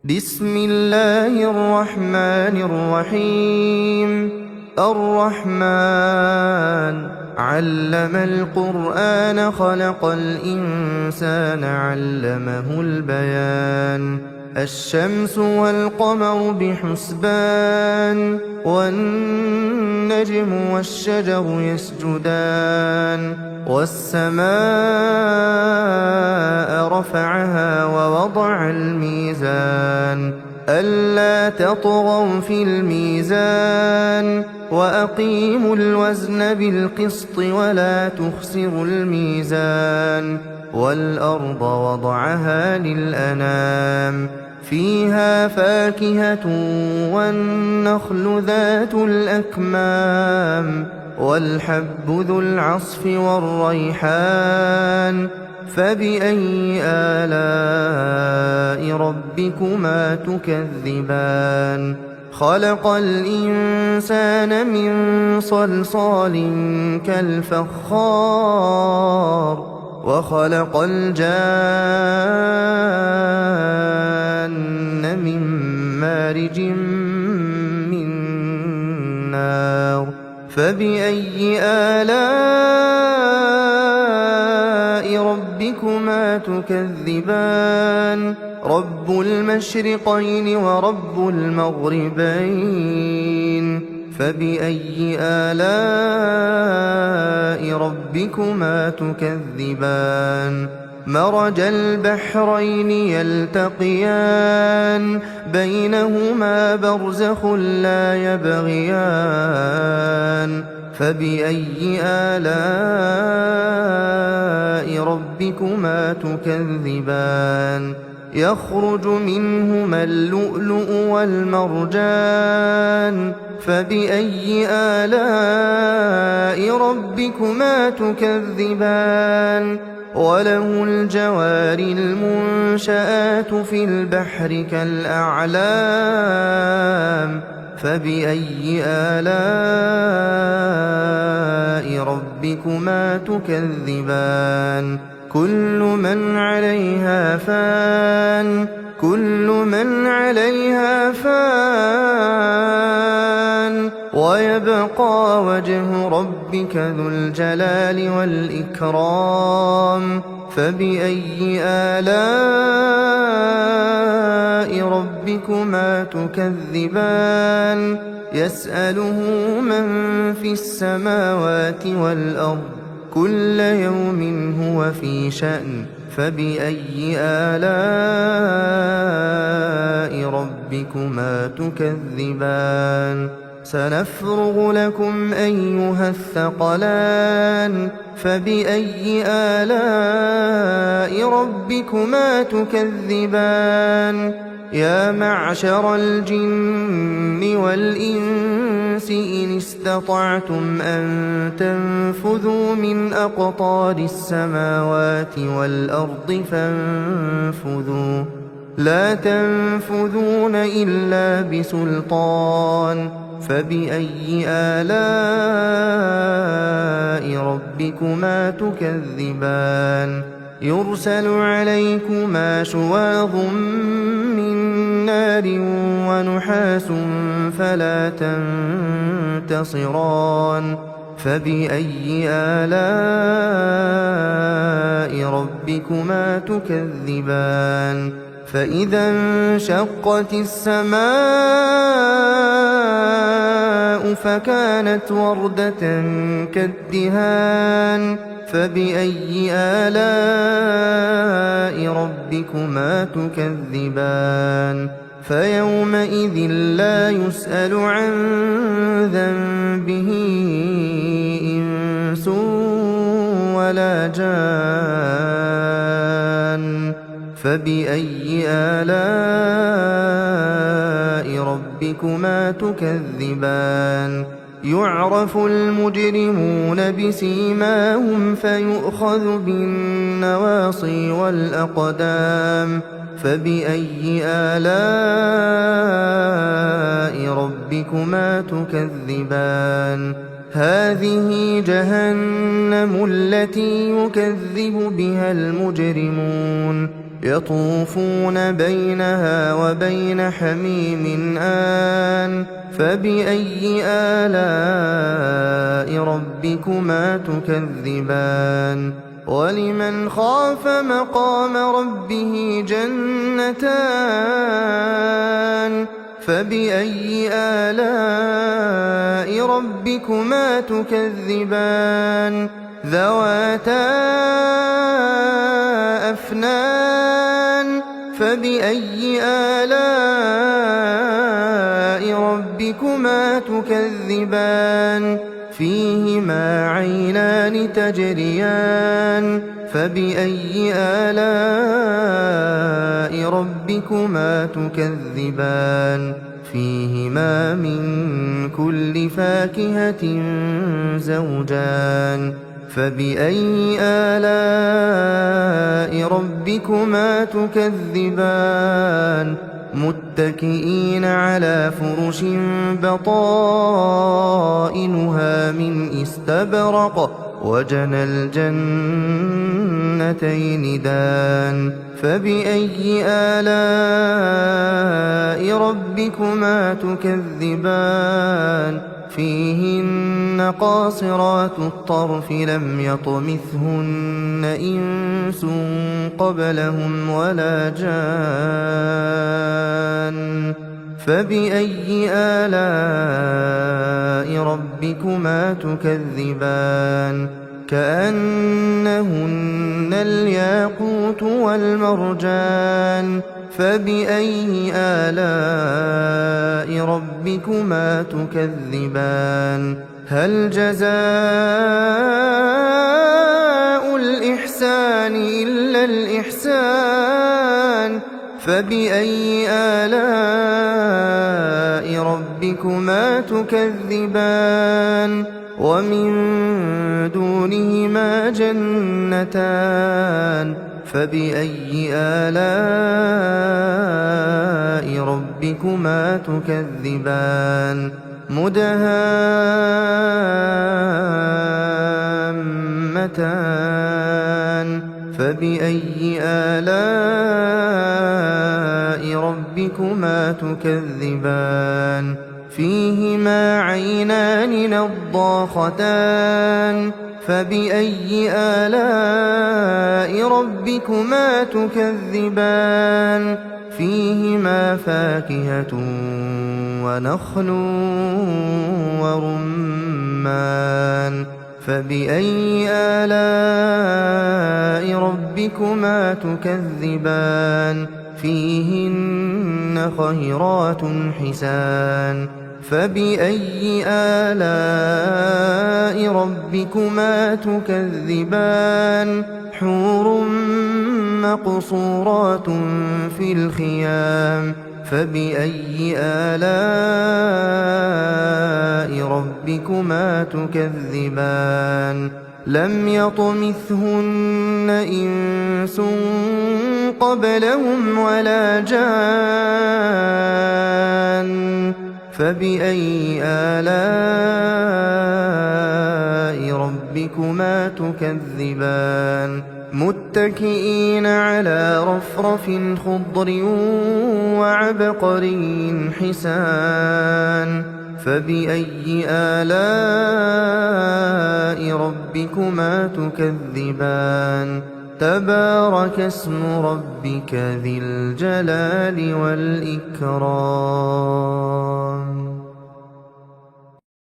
بسم الله الرحمن الرحيم. الرحمن علم القرآن خلق الإنسان علمه البيان. الشمس والقمر بحسبان والنجم والشجر يسجدان والسماء رفعها ووضع الميزان ألا تطغوا في الميزان وأقيموا الوزن بالقسط ولا تخسروا الميزان والأرض وضعها للأنام فيها فاكهة والنخل ذات الأكمام والحب ذو العصف والريحان فبأي آلاء ربكما تكذبان خلق الإنسان من صلصال كالفخار وخلق الجان من مارج من نار فبأي آلاء ربكما تكذبان رب المشرقين ورب المغربين فبأي آلاء ربكما تكذبان مرج البحرين يلتقيان بينهما برزخ لا يبغيان فبأي آلاء ربكما تكذبان يخرج منهما اللؤلؤ والمرجان فبأي آلاء ربكما تكذبان وله الجوار المنشآت في البحر كالأعلام فبأي آلاء ربكما تكذبان كل من عليها فان ويبقى وجه ربك ذو الجلال والإكرام فبأي آلاء ربكما تكذبان يسأله من في السماوات والأرض كل يوم هو في شأن فبأي آلاء ربكما تكذبان سنفرغ لكم أيها الثقلان فبأي آلاء ربكما تكذبان يا معشر الجن والإنس إن استطعتم أن تنفذوا من أقطار السماوات والأرض فانفذوا لا تنفذون إلا بسلطان فبأي آلاء ربكما تكذبان يرسل عليكما شواظ من نار ونحاس فلا تنتصران فبأي آلاء ربكما تكذبان فإذا انشقت السماء فكانت وردة كالدهان فبأي آلاء ربكما تكذبان فيومئذ لا يسأل عن ذنبه إنس ولا جان فبأي آلاء ربكما تكذبان يعرف المجرمون بسيماهم فيؤخذ بالنواصي والأقدام فبأي آلاء ربكما تكذبان هذه جهنم التي يكذب بها المجرمون يطوفون بينها وبين حميم آن فبأي آلاء ربكما تكذبان ولمن خاف مقام ربه جنتان فبأي آلاء ربكما تكذبان ذواتا أفنان فبأي آلاء ربكما تكذبان فيهما عينان تجريان فبأي آلاء ربكما تكذبان فيهما من كل فاكهة زوجان فبأي آلاء ربكما تكذبان متكئين على فرش بطائنها من استبرق وجنى الجنتين دان فبأي آلاء ربكما تكذبان فيهن قاصرات الطرف لم يطمثهن إنس قبلهم ولا جان فبأي آلاء ربكما تكذبان كأنهن الياقوت والمرجان فبأي آلاء ربكما تكذبان هل جزاء الإحسان إلا الإحسان فبأي آلاء ربكما تكذبان ومن دونهما جنتان فبأي آلاء ربكما تكذبان مدهامتان فبأي آلاء ربكما تكذبان فيهما عينان نضاختان فبأي آلاء ربكما تكذبان فيهما فاكهة ونخل ورمان فبأي آلاء ربكما تكذبان فيهن خيرات حسان فبأي آلاء ربكما تكذبان حور مقصورات في الخيام فبأي آلاء ربكما تكذبان لم يطمثهن إنس قبلهم ولا جان فبأي آلاء ربكما تكذبان متكئين على رفرف خضر وعبقري حسان فبأي آلاء ربكما تكذبان تبارك اسم ربك ذي الجلال والإكرام